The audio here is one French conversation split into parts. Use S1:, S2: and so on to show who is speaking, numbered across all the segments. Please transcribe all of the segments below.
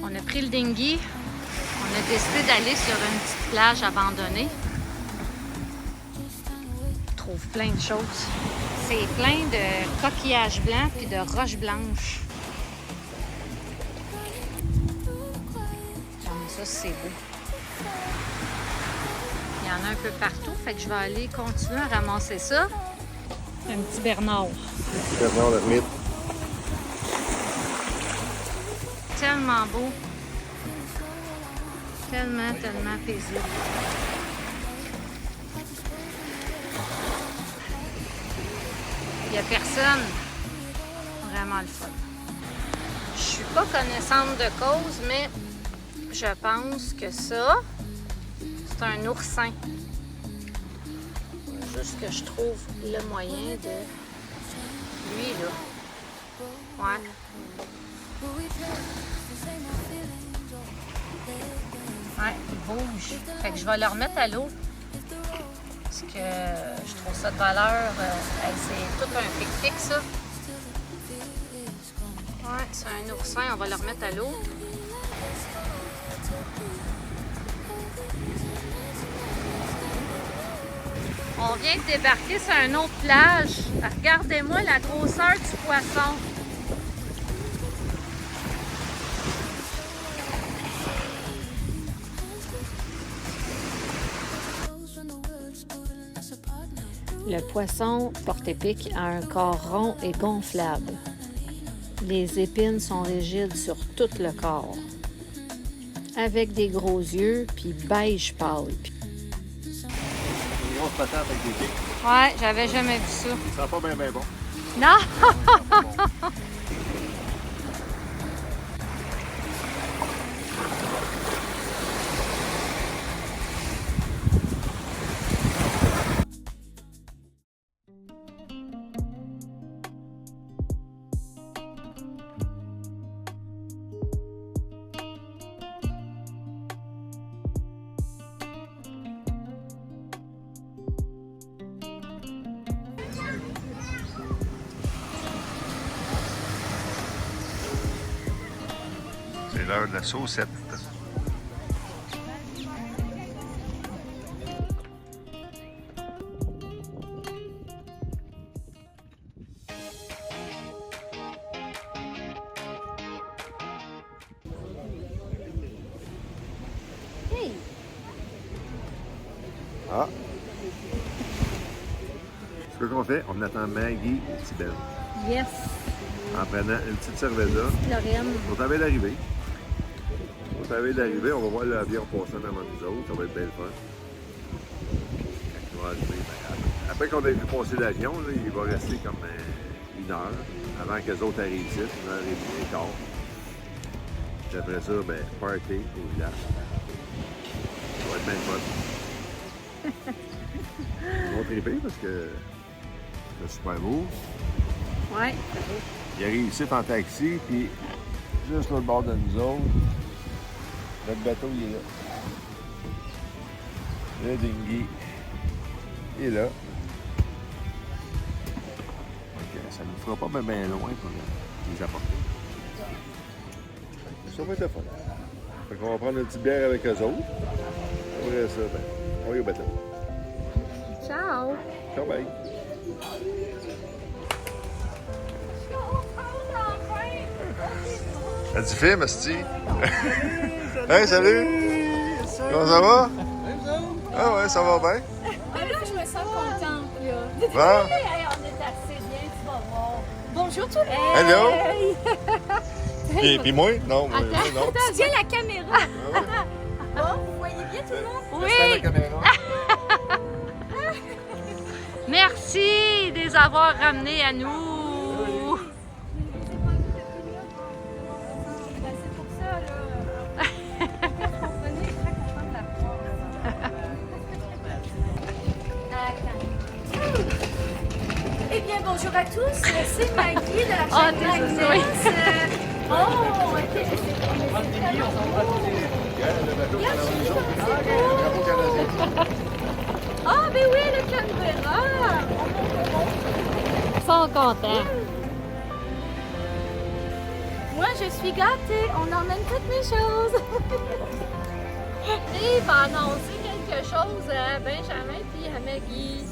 S1: On a pris le dinghy. On a décidé d'aller sur une petite plage abandonnée. On trouve plein de choses. C'est plein de coquillages blancs puis de roches blanches. Ça, c'est beau. Il y en a un peu partout, fait que je vais aller continuer à ramasser ça. Un petit Bernard.
S2: Un petit Bernard l'ermite.
S1: Tellement beau. Tellement, tellement paisible. Il n'y a personne. Vraiment le fun. Je suis pas connaissante de cause, mais je pense que ça, c'est un oursin. Juste que je trouve le moyen de... Lui, là. Ouais. Ouais, il bouge. Fait que je vais le remettre à l'eau. Parce que je trouve ça de valeur. C'est tout un pic-pic, ça. Ouais, c'est un oursin. On va le remettre à l'eau. On vient de débarquer sur une autre plage. Regardez-moi la grosseur du poisson. Le poisson porte-épic a un corps rond et gonflable. Les épines sont rigides sur tout le corps. Avec des gros yeux puis beige pâle.
S2: Une grosse patate avec des pics.
S1: Ouais, j'avais jamais vu ça.
S2: Ça sent pas bien bon.
S1: Non!
S2: C'est l'heure de la saucette.
S1: Hey!
S2: Ah! Ce qu'on fait, on attend Maggie et Tibelle.
S1: Yes!
S2: En prenant une petite cerveza.
S1: Lorraine.
S2: On est en train d'arriver. On est en train d'arriver. On va voir l'avion passer avant nous autres. Ça va être bien le fun. Quand il va arriver, ben, après qu'on ait vu passer l'avion, là, il va rester comme une heure avant que les autres arrivent ici, une heure et demie et quart. Puis après ça, ben, party au village. Ça va être bien le fun. Ils vont triper parce que c'est super beau.
S1: Ouais, c'est beau.
S2: Il arrive ici en taxi, puis juste l'autre bord de nous autres, notre bateau, il est là. Le dinghy est là. Donc, ça ne nous fera pas bien loin pour les apporter. Ça va être le fun. Fait qu'on va prendre une petite bière avec eux autres. Après ça, ben, on va au bateau.
S1: Ciao!
S2: Ciao, bye! T'as du film, esti? Hey, salut! Comment ça va? Ah ouais, ça va bien?
S3: Ah là, je me sens contente, là.
S2: Bon.
S3: Hey, on est assez bien, tu vas voir. Bonjour tout le monde!
S2: Hello! Puis moi? Non, moi, non.
S3: Attends, tiens la caméra. Attends. Bon, vous voyez bien tout le monde?
S2: Reste à la caméra.
S1: Merci de les avoir ramenés à nous!
S3: Ben, c'est pour ça, là. Quand vous venez, je suis très contente de la voir. Eh bien, bonjour à tous. C'est Maggie de la
S1: Ah,
S3: chaîne
S1: t'es
S3: Magnus.
S1: ça, oui.
S3: Oh, ok, je sais pas. Ah, ben oui, le Canberra!
S1: Ils sont contents.
S3: Moi, je suis gâtée. On emmène toutes mes choses.
S1: Et il va annoncer quelque chose à Benjamin et à Maggie.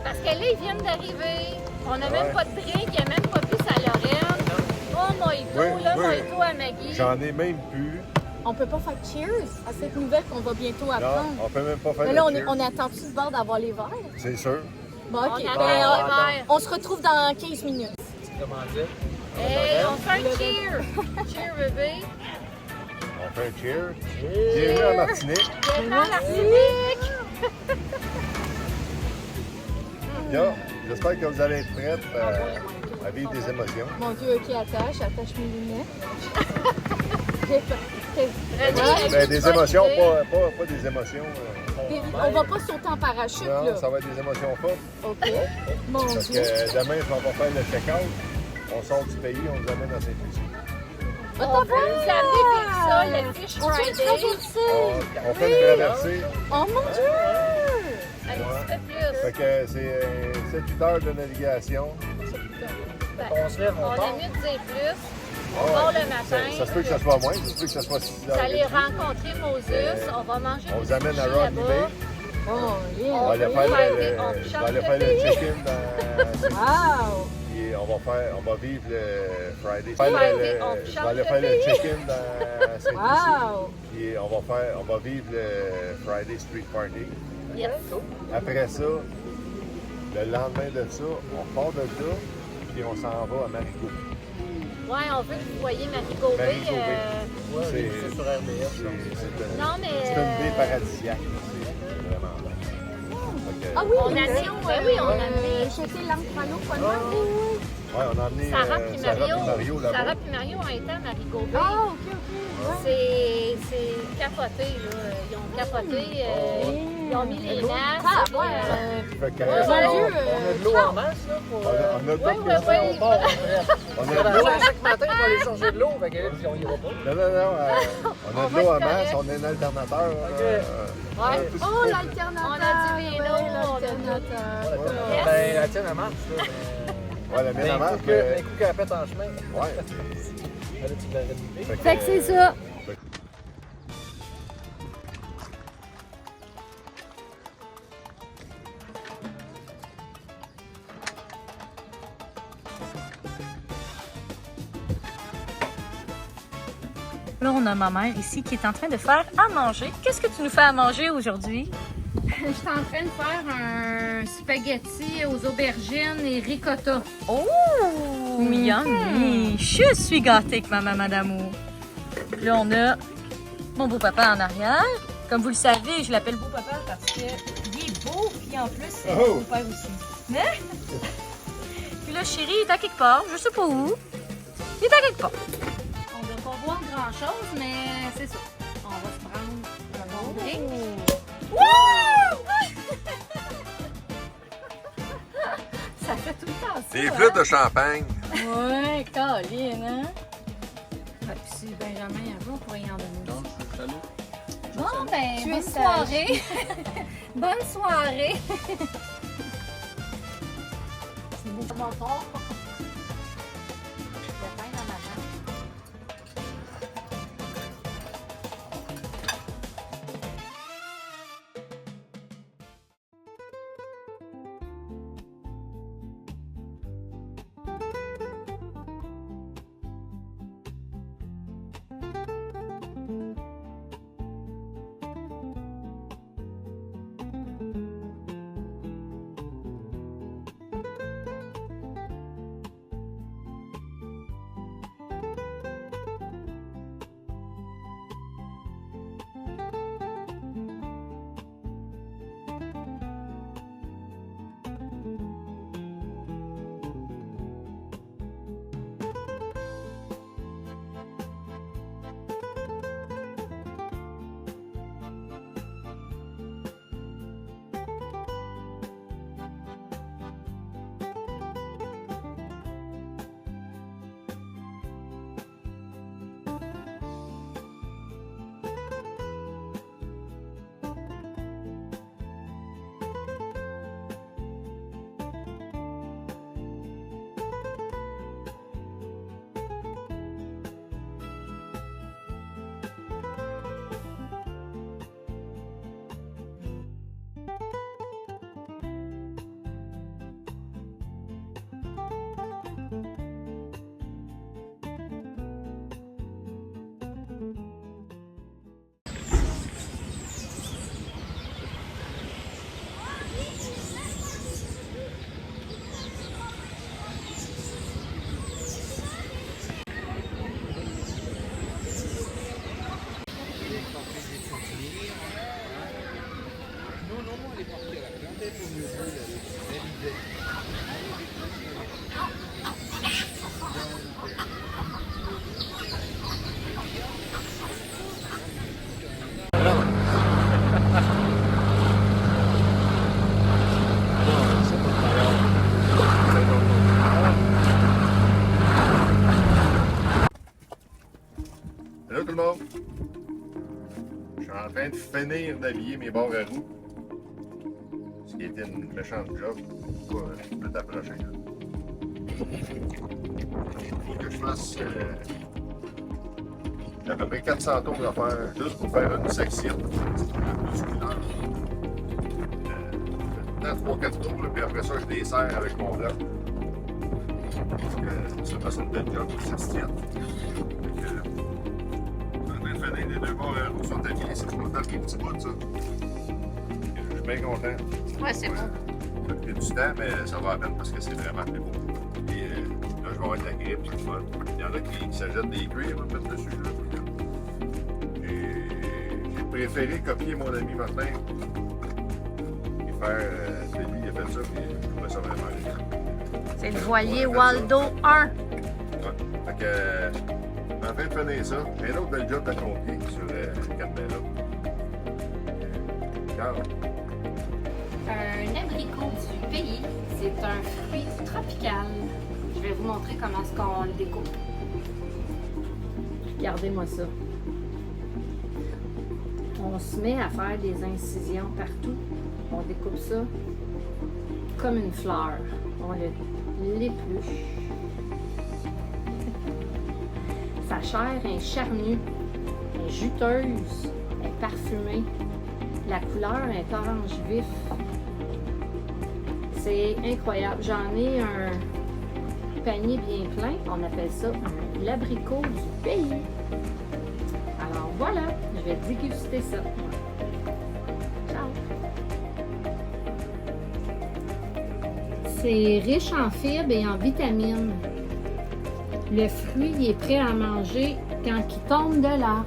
S1: Parce que là, ils viennent d'arriver. On n'a même pas de drink, il n'y a même pas plus à Lorraine. Oh, mojito, là, mojito à Maggie.
S2: J'en ai même plus.
S3: On peut pas faire cheers à cette nouvelle qu'on va bientôt apprendre.
S2: Non, on peut même pas faire
S3: Mais là,
S2: de cheers.
S3: on attend tout de bord d'avoir les verres.
S2: C'est sûr.
S3: Bon, ok.
S1: On
S3: Ben,
S1: attend les verres.
S3: on se retrouve dans 15 minutes.
S4: Comment dire?
S1: Hey, on fait un cheer. Cheer, bébé.
S2: On fait un cheer. Bienvenue à Martinique.
S1: Bienvenue à Martinique.
S2: Là, j'espère que vous allez être prêtes à vivre des émotions.
S3: Mon Dieu, ok, attache mes lunettes.
S2: Ben, des émotions, pas des émotions.
S3: On va pas sauter en parachute,
S2: Non,
S3: là.
S2: ça va être des émotions fortes.
S3: OK. Mon
S2: Parce
S3: Dieu.
S2: que demain, on va faire le check-out. On sort du pays, on vous amène à Saint-Lucie.
S1: On veut vous amener vivre ça, le Fish
S3: On fait une
S1: Friday.
S3: traversée.
S2: On fait une traversée.
S3: Oh mon Dieu!
S1: Un petit peu plus.
S2: Fait que c'est 7-8 heures de navigation.
S4: On se lève,
S1: On
S4: on
S1: a
S4: part.
S1: mieux de dire plus. On part le matin.
S2: Ça se peut que ça soit moins, ça se peut que ça soit 6
S1: Vous
S2: heures.
S1: allez rencontrer Moses. On va manger
S2: On
S1: des
S2: vous amène à
S1: sushis
S2: Rodney
S1: là-bas.
S2: Bay.
S3: Oh,
S2: On
S3: yeah.
S2: va aller
S1: on
S2: faire
S1: va
S2: le,
S1: aller- on
S2: on va
S1: change
S2: aller
S1: de
S2: faire le
S1: pays.
S2: check-in dans Saint-Lucie.
S3: Wow!
S2: Puis on va vivre le Friday.
S1: Friday, on
S2: Je
S1: change
S2: vais aller
S1: de
S2: faire le
S1: pays.
S2: check-in dans Saint-Lucie.
S3: Wow!
S2: Puis on va vivre le Friday Street Party.
S1: Yes.
S2: Après ça, le lendemain de ça, on part de là, puis on s'en va à Marigot.
S1: Ouais, on veut que vous voyez Marigot Bay.
S2: Marigot Bay.
S4: Ouais,
S2: C'est-
S4: j'ai vu ça sur RDS.
S1: Non, mais.
S2: C'est une baie paradisiaque. C'est vraiment bon. Fait que,
S3: Ah oui,
S1: On a amené. Ben oui, on a amené.
S3: jeter l'encre à l'eau, pas de
S2: ouais, on a emmené
S1: Sarah
S2: Sarah
S1: puis
S2: puis
S1: Mario.
S2: Mario là-bas.
S1: Sarah puis Mario ont été à Marigot Bay.
S3: Ah, ok, ok.
S1: C'est capoté, là. Ils ont capoté. Ils ont mis les masques.
S3: Ah, ouais.
S2: Fait que,
S1: Ouais,
S3: Mon
S1: ouais.
S3: Dieu,
S4: On a de l'eau en masse, là, pour...
S2: on a
S1: Ouais,
S2: tout
S1: ouais,
S2: le
S1: ouais.
S4: On part, on fait.
S2: On
S4: On
S2: a
S4: va
S2: de l'eau.
S4: chaque matin, on va aller changer de l'eau, fait que là, on ira pas.
S2: Non, on a de l'eau en masse, on a un alternateur.
S1: Ouais.
S2: tout ce
S3: Oh,
S2: qu'il faut.
S3: l'alternateur!
S1: On a du vélo,
S3: ouais,
S1: on a
S3: l'alternateur.
S1: Yes.
S4: Ben, la tienne, elle marche, là.
S2: Ouais, la mienne en masse,
S4: Un
S2: mais...
S4: coup qu'elle pète en chemin.
S2: Ouais.
S4: Elle a tu l'aurais dit.
S3: Fait que c'est ça.
S5: Là, on a ma mère ici qui est en train de faire à manger. Qu'est-ce que tu nous fais à manger aujourd'hui?
S1: Je suis en train de faire un spaghetti aux aubergines et ricotta.
S5: Oh, yummy! Je suis gâtée avec ma maman d'amour. Là, on a mon beau-papa en arrière. Comme vous le savez, je l'appelle beau-papa parce qu'il est beau, puis en plus, c'est mon beau-père aussi. Hein? Puis là, chéri, il est à quelque part, je sais pas où. Il est à quelque part.
S1: On ne va pas voir grand-chose, mais c'est ça. On va se prendre un bon drink.
S3: Ça fait tout le temps ça.
S2: Des flûtes de champagne.
S3: Ouais, Caroline, hein?
S1: Ouais, puis si Benjamin y avait, on pourrait y en donner aussi.
S3: Bon, ben,
S1: Tu es
S3: bonne
S1: sage.
S3: soirée.
S1: Bonne soirée!
S3: C'est beau comme fort.
S1: Il y a plein dans ma table.
S2: Allô tout le monde? Je suis en train de finir d'habiller mes bords à roues. Ce qui était une méchante job. Je peux t'approcher. Il faut que je fasse à peu près 400 tours à faire juste pour faire une section. Musculaire. 3-4 tours, puis après ça, je les serre avec mon bloc. Parce que ça fait une belle job, ça se tient. Les deux bords à roues sont habillés, c'est content, les petits bouts, ça. Je suis bien content.
S1: Ouais, c'est bon.
S2: Ça a pris du temps, mais ça va à peine parce que c'est vraiment plus beau. Et là, je vais avoir de la grippe, c'est le fun. Il y en a qui s'achètent des cuirs, on va mettre dessus. Là. J'ai préféré copier mon ami Martin et faire. Lui, il a fait ça, puis je trouvais ça vraiment génial.
S1: C'est le voilier Waldo 1.
S2: Ouais. Fait que. En train de finir ça, un autre bel job d'accompli sur le Campbell.
S1: Un abricot du pays, c'est un fruit tropical. Je vais vous montrer comment est-ce qu'on le découpe. Regardez-moi ça. On se met à faire des incisions partout. On découpe ça comme une fleur. On l'épluche. Sa chair est charnue, est juteuse, est parfumée. La couleur est orange vif. C'est incroyable. J'en ai un panier bien plein. On appelle ça l'abricot du pays. Alors voilà, je vais déguster ça. Ciao! C'est riche en fibres et en vitamines. Le fruit il est prêt à manger quand il tombe de l'arbre.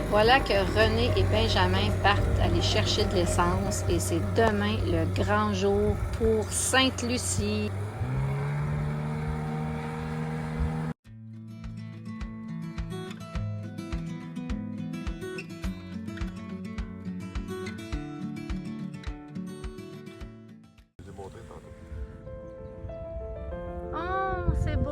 S1: Voilà que René et Benjamin partent aller chercher de l'essence et c'est demain le grand jour pour Sainte-Lucie. Oh, c'est beau!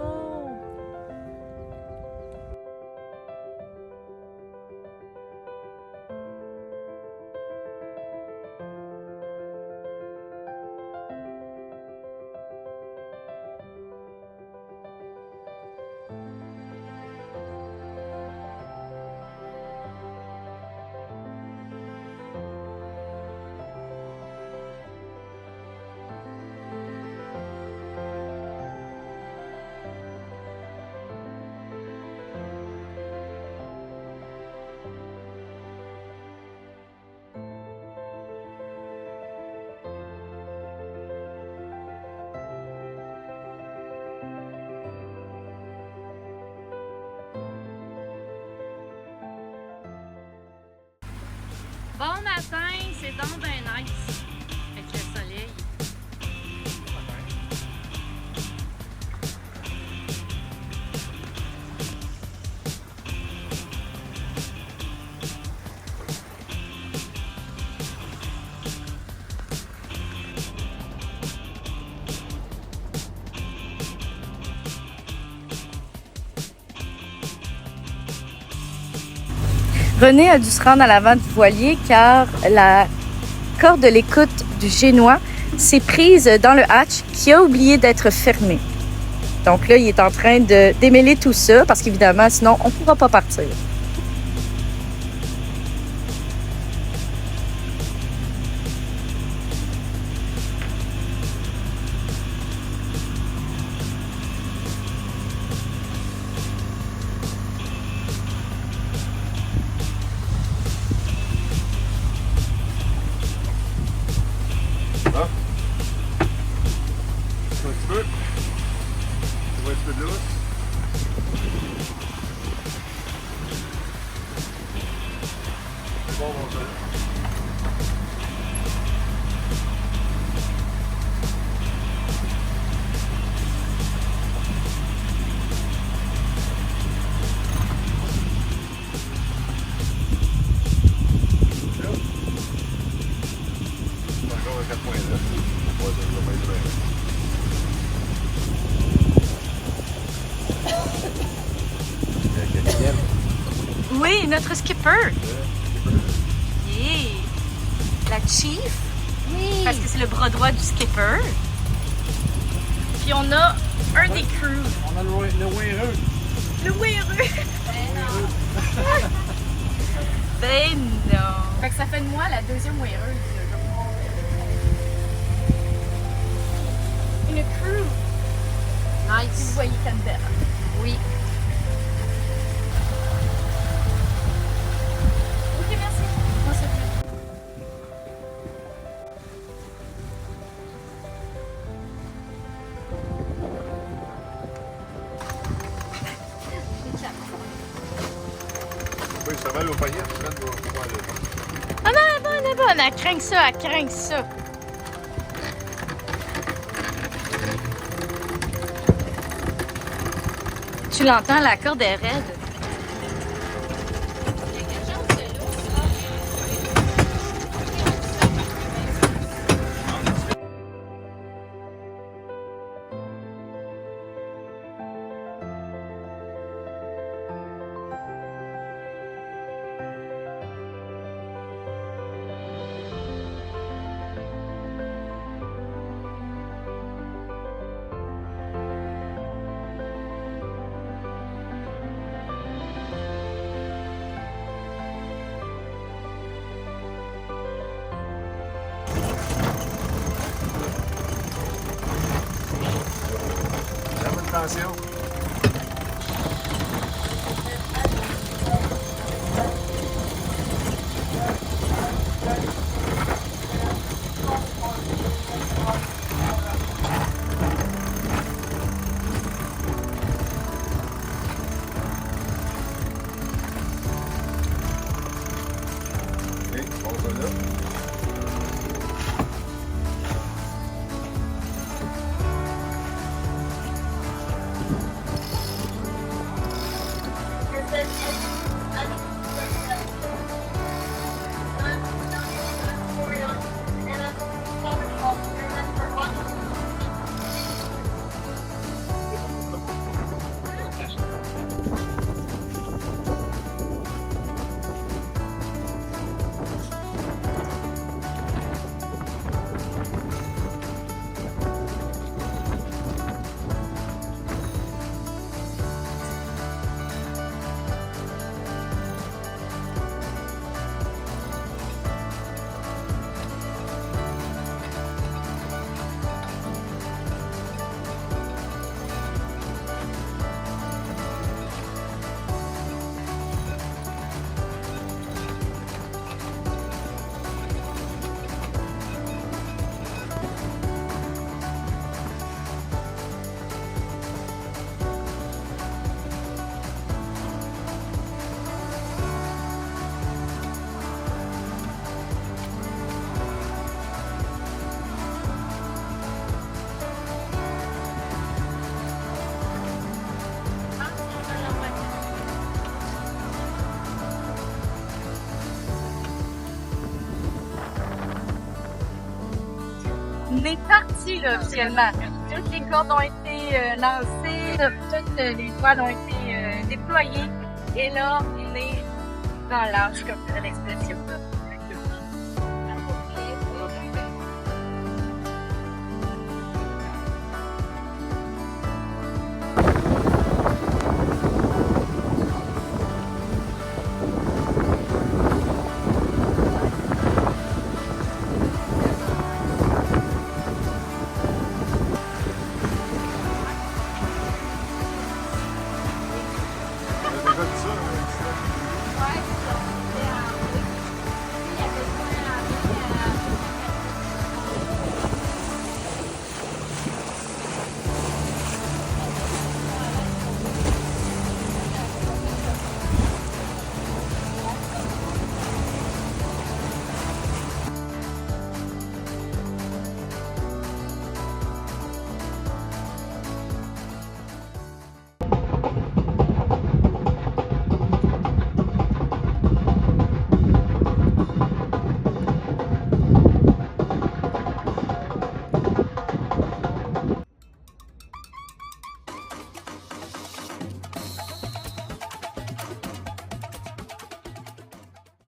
S1: Bon matin, c'est donc ben nice avec le soleil.
S5: René a dû se rendre à l'avant du voilier car la corde de l'écoute du génois s'est prise dans le hatch qui a oublié d'être fermé. Donc là, il est en train de démêler tout ça parce qu'évidemment, sinon, on ne pourra pas partir.
S2: Un petit peu. Tu vois un petit peu de l'eau. C'est bon, mon frère.
S5: Oui, notre skipper. Yeah. La chief.
S1: Oui.
S5: Parce que c'est le bras droit du skipper. Puis on a un des crews.
S4: On a le weareux.
S5: Le weareux. Ben non. Fait que ça fait de moi la deuxième weareuse. Une crew.
S1: Nice.
S5: Vous voyez comme belle.
S1: Oui.
S5: Ok, merci. Moi, c'est tout.
S2: Oui, ça va au panier, tu viens de voir le
S5: Ah non, elle est bonne. Elle craint ça, elle craint ça. Tu l'entends, la corde est raide.
S2: Attention. OK, on va là.
S5: On est parti là, officiellement. Toutes les cordes ont été lancées, toutes les voiles ont été déployées. Et là, on est dans l'âge, comme l'expression.